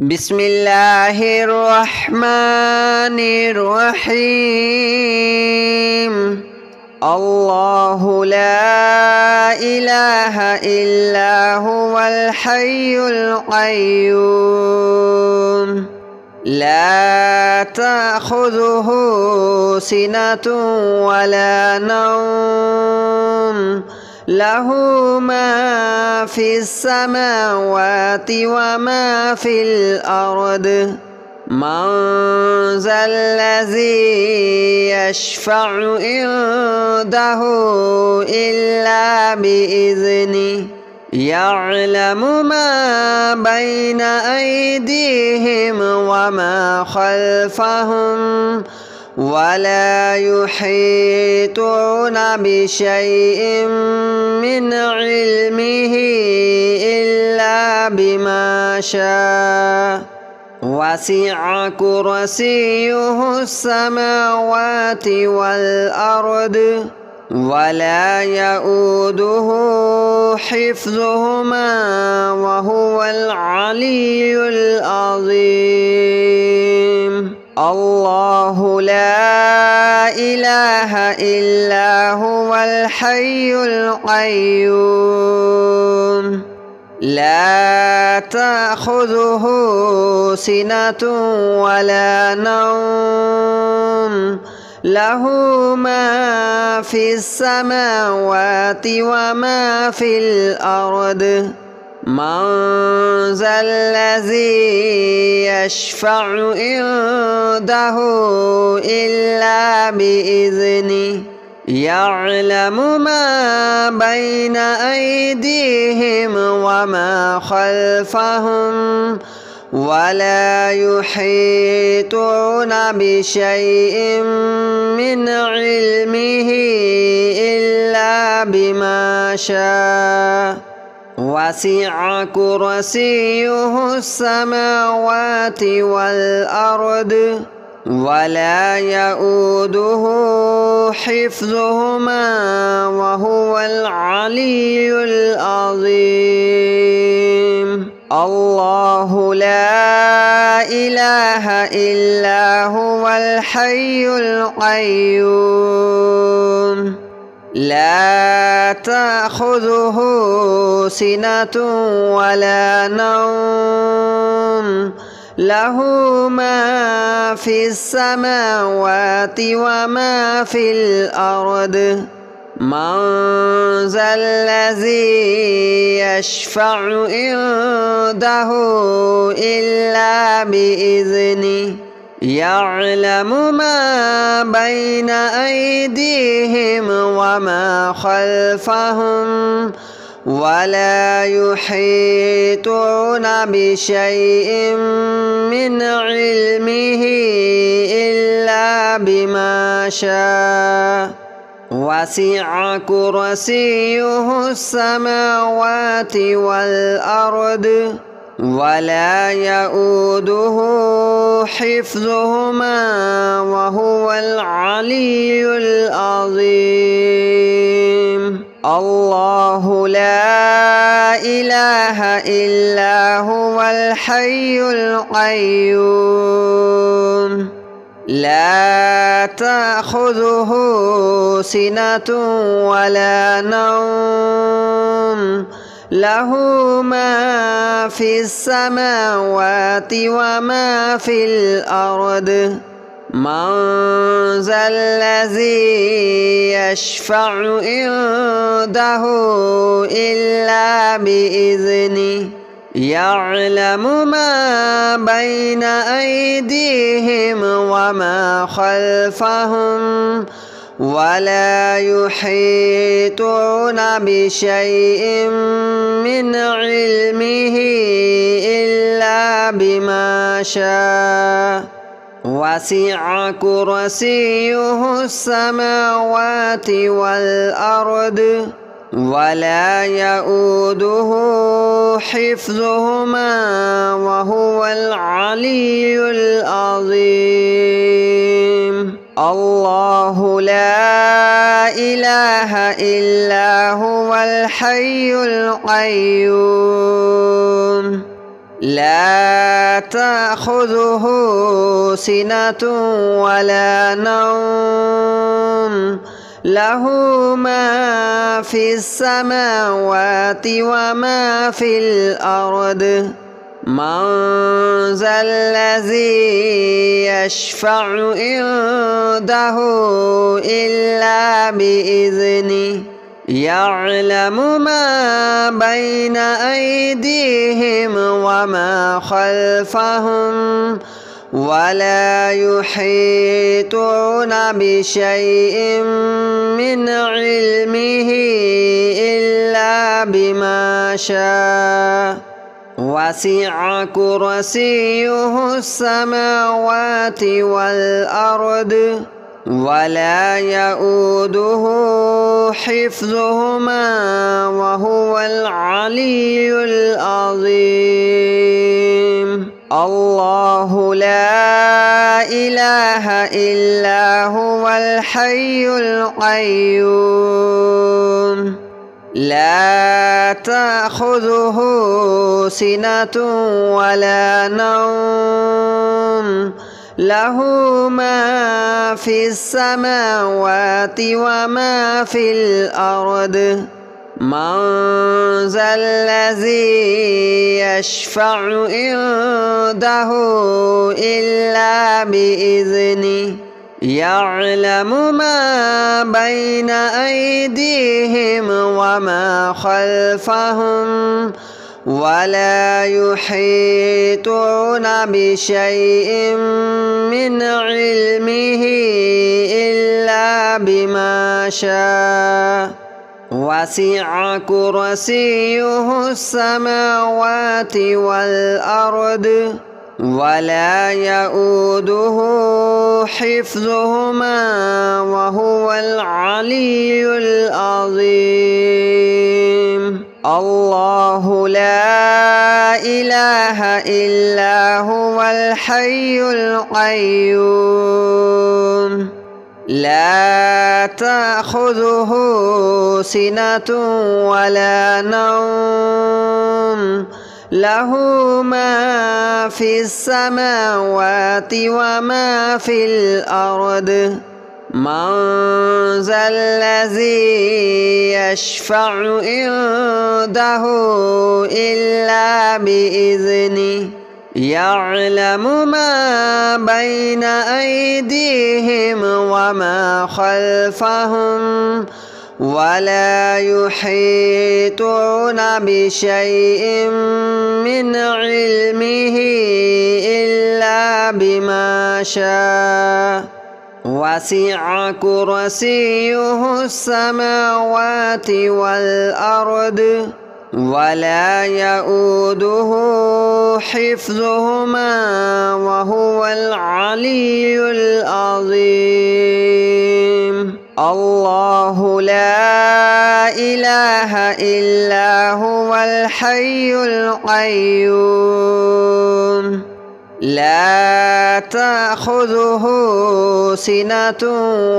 بسم الله الرحمن الرحيم. الله لا إله إلا هو الحي القيوم لا تأخذه سنة ولا نوم له ما في السماوات وما في الأرض من ذا الذي يشفع عنده إلا بإذنه يعلم ما بين أيديهم وما خلفهم ولا يحيطون بشيء من علمه إلا بما شاء وسع كرسيه السماوات والأرض ولا يؤوده حفظهما وهو العلي العظيم. الله لا إله إلا هو الحي القيوم لا تأخذه سنة ولا نوم له ما في السماوات وما في الأرض من ذا الذي يشفع عنده إلا بإذنه يعلم ما بين أيديهم وما خلفهم ولا يحيطون بشيء من علمه إلا بما شاء وسع كرسيه السماوات والأرض ولا يؤوده حفظهما وهو العلي العظيم. الله لا إله إلا هو الحي القيوم لا تأخذه سنة ولا نوم له ما في السماوات وما في الأرض من ذا الذي يشفع عنده إلا بإذنه يعلم ما بين أيديهم وما خلفهم ولا يحيطون بشيء من علمه إلا بما شاء وسع كرسيه السماوات والأرض ولا يؤوده حفظهما وهو العلي العظيم. الله لا إله إلا هو الحي القيوم لا تأخذه سنة ولا نوم له ما في السماوات وما في الأرض من ذا الذي يشفع عنده إلا بإذنه يعلم ما بين أيديهم وما خلفهم ولا يحيطون بشيء من علمه إلا بما شاء وسع كرسيه السماوات والأرض ولا يؤوده حفظهما وهو العلي العظيم. الله لا إله إلا هو الحي القيوم لا تأخذه سنة ولا نوم له ما في السماوات وما في الأرض من ذا الذي يشفع عنده إلا بإذنه يعلم ما بين أيديهم وما خلفهم ولا يحيطون بشيء من علمه إلا بما شاء وسع كرسيه السماوات والأرض ولا يؤوده حفظهما وهو العلي العظيم الله لا إله إلا هو الحي القيوم لا تأخذه سنة ولا نوم له ما في السماوات وما في الأرض من ذا الذي يشفع عنده إلا بإذنه يعلم ما بين أيديهم وما خلفهم ولا يحيطون بشيء من علمه إلا بما شاء وسع كرسيه السماوات والأرض ولا يؤوده حفظهما وهو العلي العظيم الله لا إله إلا هو الحي القيوم لا تأخذه سنة ولا نوم له ما في السماوات وما في الأرض من ذا الذي يشفع عنده إلا بإذنه يعلم ما بين أيديهم وما خلفهم ولا يحيطون بشيء من علمه إلا بما شاء وسع كرسيه السماوات والأرض ولا يؤوده حفظهما وهو العلي العظيم الله لا إله إلا هو الحي القيوم لا تأخذه سنة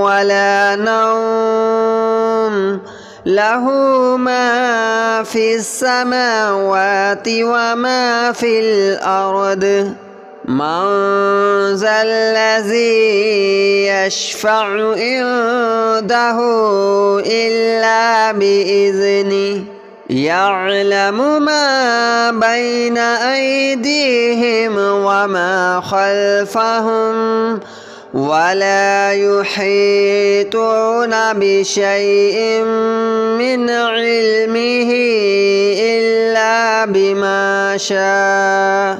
ولا نوم له ما في السماوات وما في الأرض من ذا الذي يشفع عنده إلا بإذنه يعلم ما بين أيديهم وما خلفهم ولا يحيطون بشيء من علمه إلا بما شاء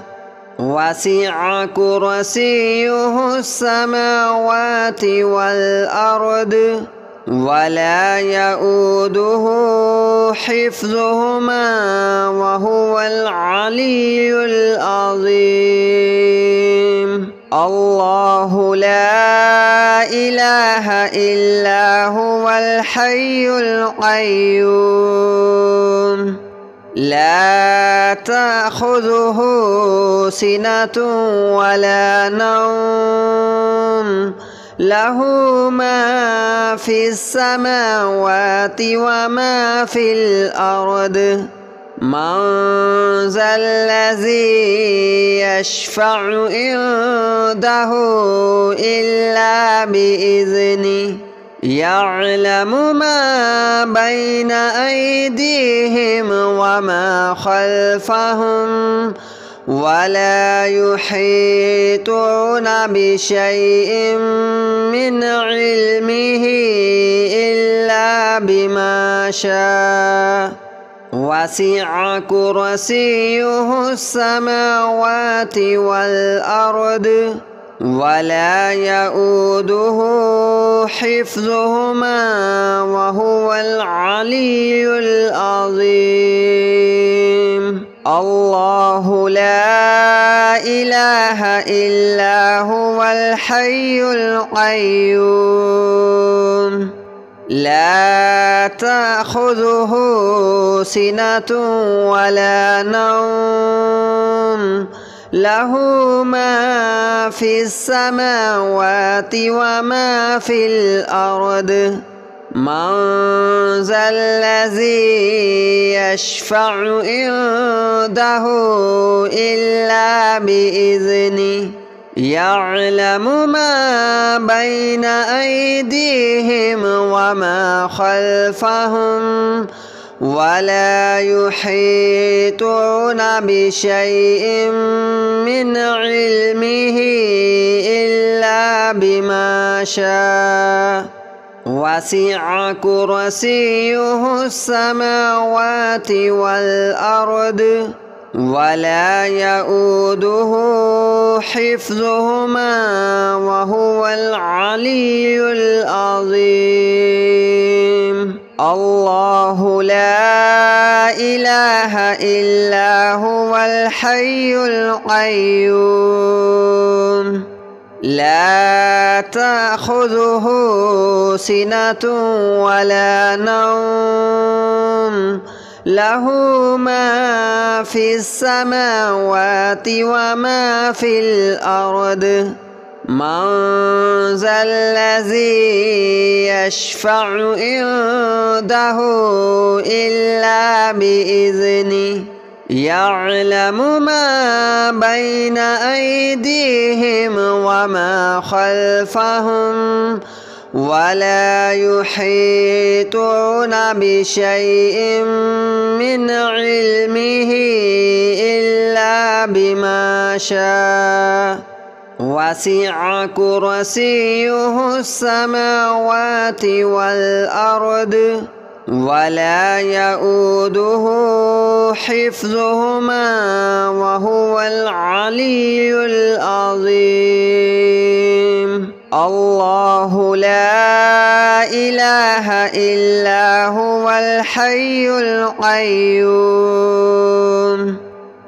وسع كرسيه السماوات والأرض ولا يؤوده حفظهما وهو العلي العظيم الله لا إله إلا هو الحي القيوم لا تأخذه سنة ولا نوم له ما في السماوات وما في الأرض من ذا الذي يشفع عنده إلا بإذنه يعلم ما بين أيديهم وما خلفهم ولا يحيطون بشيء من علمه إلا بما شاء وسع كرسيه السماوات والأرض ولا يؤوده حفظهما وهو العلي العظيم الله لا إله إلا هو الحي القيوم لا تأخذه سنة ولا نوم له ما في السماوات وما في الأرض من ذا الذي يشفع عنده إلا بإذنه يعلم ما بين أيديهم وما خلفهم ولا يحيطون بشيء من علمه إلا بما شاء وسع كرسيه السماوات والأرض ولا يؤوده حفظهما وهو العلي العظيم الله لا إله إلا هو الحي القيوم لا تأخذه سنة ولا نوم له ما في السماوات وما في الأرض من ذا الذي يشفع عنده إلا بإذنه يعلم ما بين أيديهم وما خلفهم ولا يحيطون بشيء من علمه إلا بما شاء وسع كرسيه السماوات والأرض ولا يؤوده حفظهما وهو العلي العظيم الله لا إله إلا هو الحي القيوم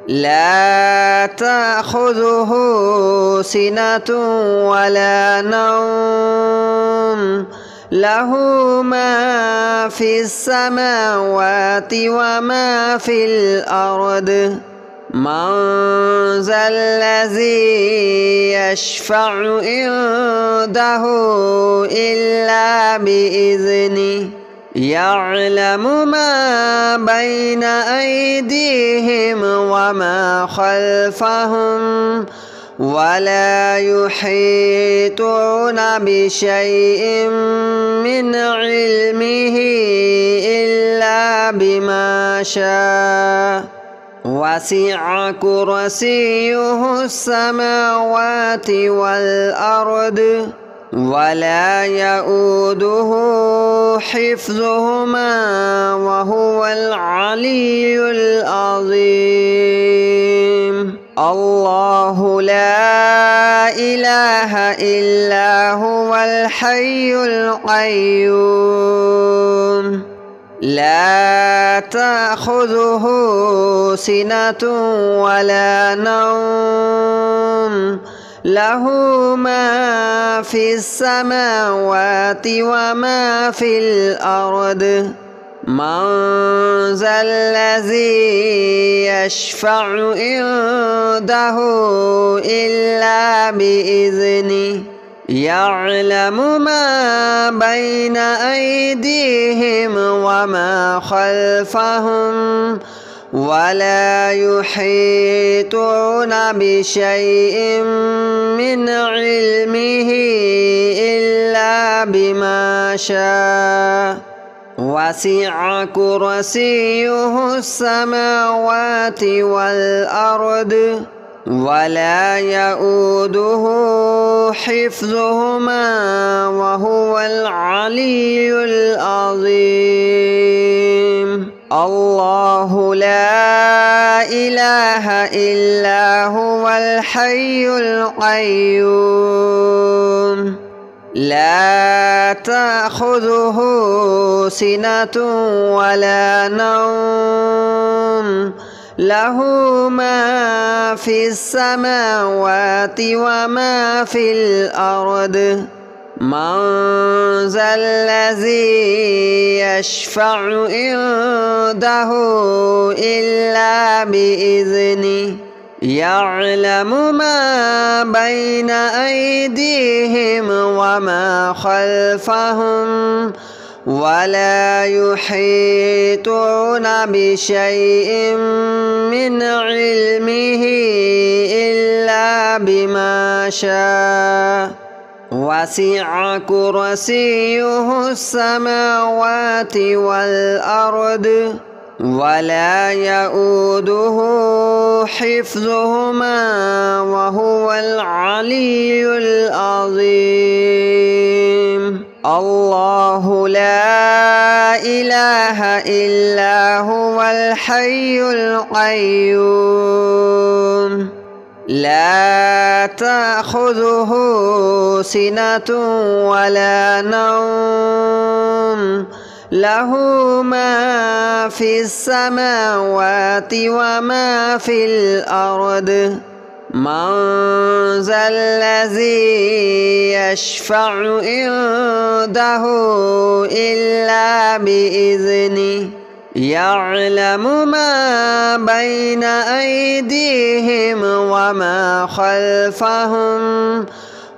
لا تأخذه سنة ولا نوم له ما في السماوات وما في الأرض من ذا الذي يشفع عنده إلا بإذنه يعلم ما بين أيديهم وما خلفهم ولا يحيطون بشيء من علمه إلا بما شاء وسع كرسيه السماوات والأرض ولا يؤوده حفظهما وهو العلي العظيم الله لا إله إلا هو الحي القيوم لا تأخذه سنة ولا نوم له ما في السماوات وما في الأرض من ذا الذي يشفع عنده إلا بإذنه يعلم ما بين أيديهم وما خلفهم ولا يحيطون بشيء من علمه إلا بما شاء وسع كرسيه السماوات والأرض ولا يؤوده حفظهما وهو العلي العظيم الله لا إله إلا هو الحي القيوم لا تأخذه سنة ولا نوم له ما في السماوات وما في الأرض من ذا الذي يشفع عنده إلا بإذنه يعلم ما بين أيديهم وما خلفهم ولا يحيطون بشيء من علمه إلا بما شاء وسع كرسيه السماوات والأرض ولا يؤوده حفظهما وهو العلي العظيم الله لا إله إلا هو الحي القيوم لا تأخذه سنة ولا نوم له ما في السماوات وما في الأرض من ذا الذي يشفع عنده إلا بإذنه يعلم ما بين أيديهم وما خلفهم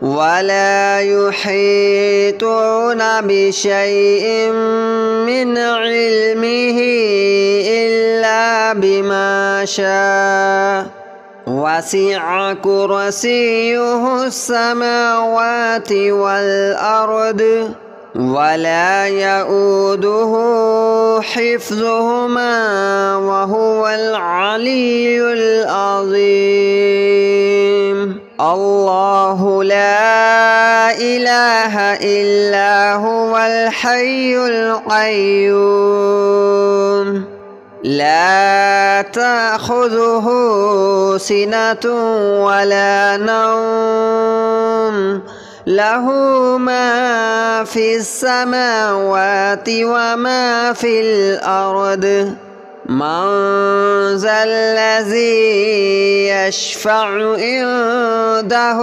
ولا يحيطون بشيء من علمه إلا بما شاء وسع كرسيه السماوات والأرض ولا يؤوده حفظهما وهو العلي العظيم الله لا إله إلا هو الحي القيوم لا تأخذه سنة ولا نوم له ما في السماوات وما في الأرض من ذا الذي يشفع عنده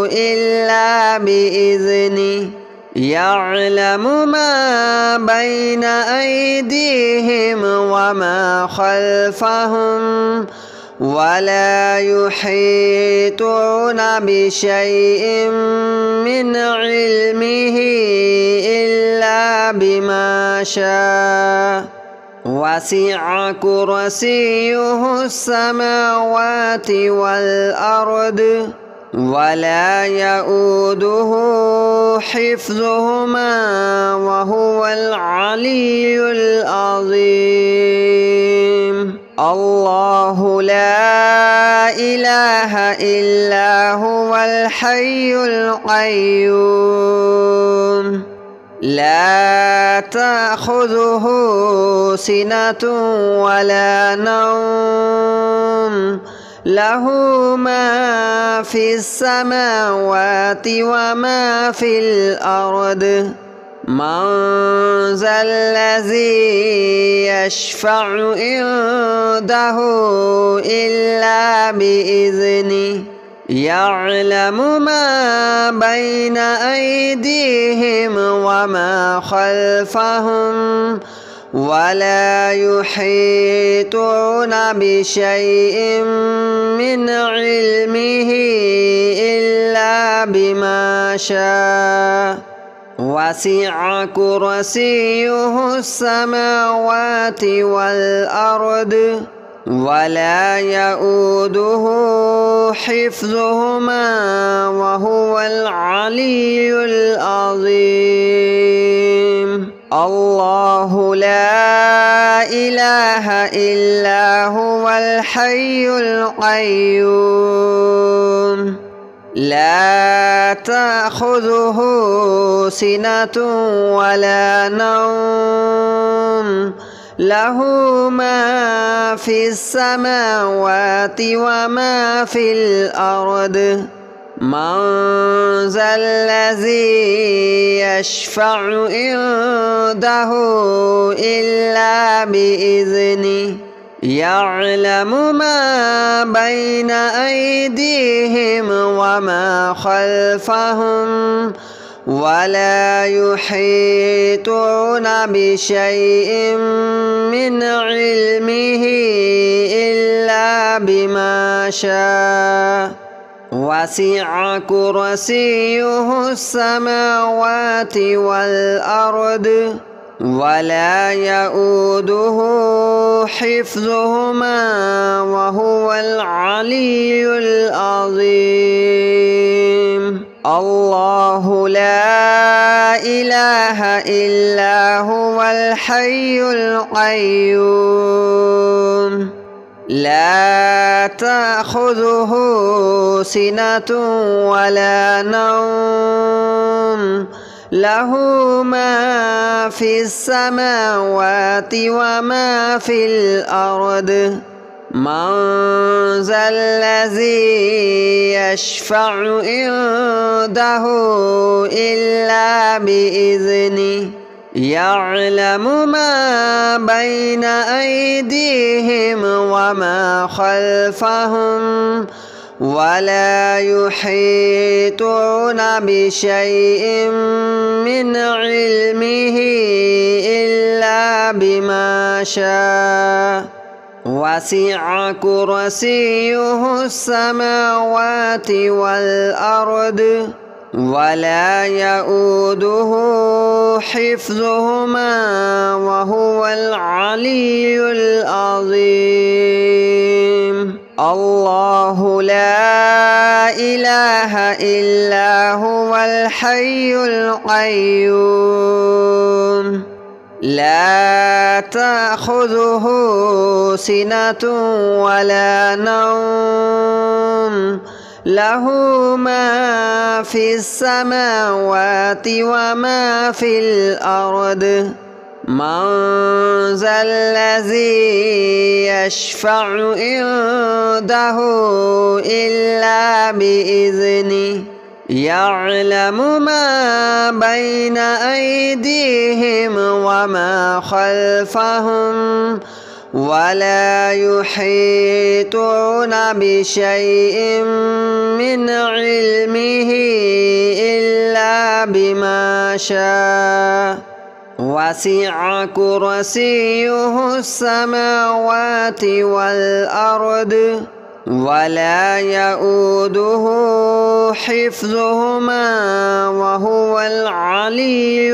إلا بإذنه يعلم ما بين أيديهم وما خلفهم ولا يحيطون بشيء من علمه إلا بما شاء وسع كرسيه السماوات والأرض ولا يؤوده حفظهما وهو العلي العظيم الله لا إله إلا هو الحي القيوم لا تأخذه سنة ولا نوم له ما في السماوات وما في الأرض من ذا الذي يشفع عنده إلا بإذنه يعلم ما بين أيديهم وما خلفهم ولا يحيطون بشيء من علمه إلا بما شاء وسع كرسيه السماوات والأرض ولا يؤوده حفظهما وهو العلي العظيم. الله لا إله إلا هو الحي القيوم لا تأخذه سنة ولا نوم له ما في السماوات وما في الأرض من ذا الذي يشفع عنده إلا بإذنه يعلم ما بين أيديهم وما خلفهم ولا يحيطون بشيء من علمه إلا بما شاء وسع كرسيه السماوات والأرض ولا يؤوده حفظهما وهو العلي العظيم. الله لا إله إلا هو الحي القيوم لا تأخذه سنة ولا نوم له ما في السماوات وما في الأرض من ذا الذي يشفع عنده إلا بإذنه يعلم ما بين أيديهم وما خلفهم ولا يحيطون بشيء من علمه إلا بما شاء وسع كرسيه السماوات والأرض ولا يؤوده حفظهما وهو العلي العظيم. الله لا إله إلا هو الحي القيوم لا تأخذه سنة ولا نوم له ما في السماوات وما في الأرض من ذا الذي يشفع عنده إلا بإذنه يعلم ما بين أيديهم وما خلفهم ولا يحيطون بشيء من علمه إلا بما شاء وسع كرسيه السماوات والأرض ولا يؤوده حفظهما وهو العلي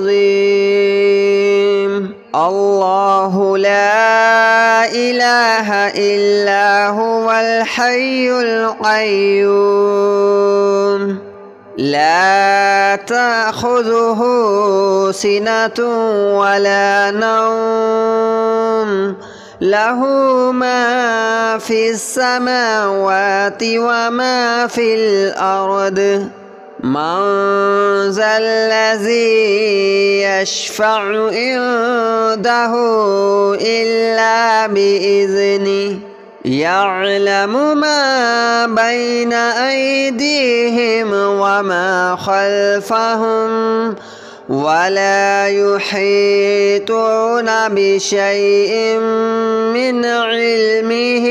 العظيم. الله لا إله إلا هو الحي القيوم لا تأخذه سنة ولا نوم له ما في السماوات وما في الأرض من ذا الذي يشفع عنده إلا بإذنه يعلم ما بين أيديهم وما خلفهم ولا يحيطون بشيء من علمه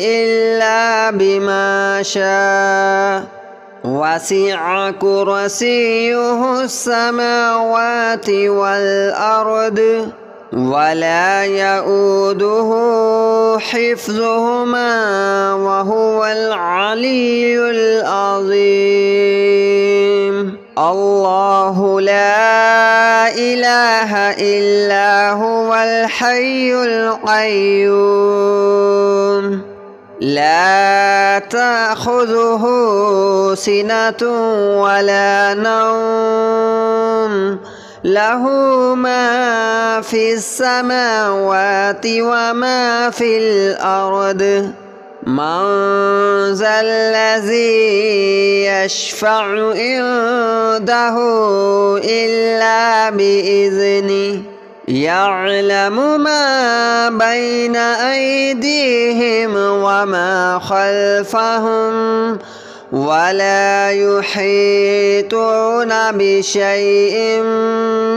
إلا بما شاء وسع كرسيه السماوات والأرض ولا يؤوده حفظهما وهو العلي العظيم. الله لا إله إلا هو الحي القيوم لا تأخذه سنة ولا نوم له ما في السماوات وما في الأرض من ذا الذي يشفع عنده إلا بإذنه يعلم ما بين أيديهم وما خلفهم ولا يحيطون بشيء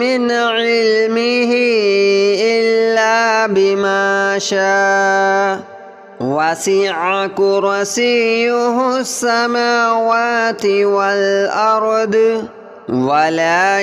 من علمه إلا بما شاء وسع كرسيه السماوات والأرض ولا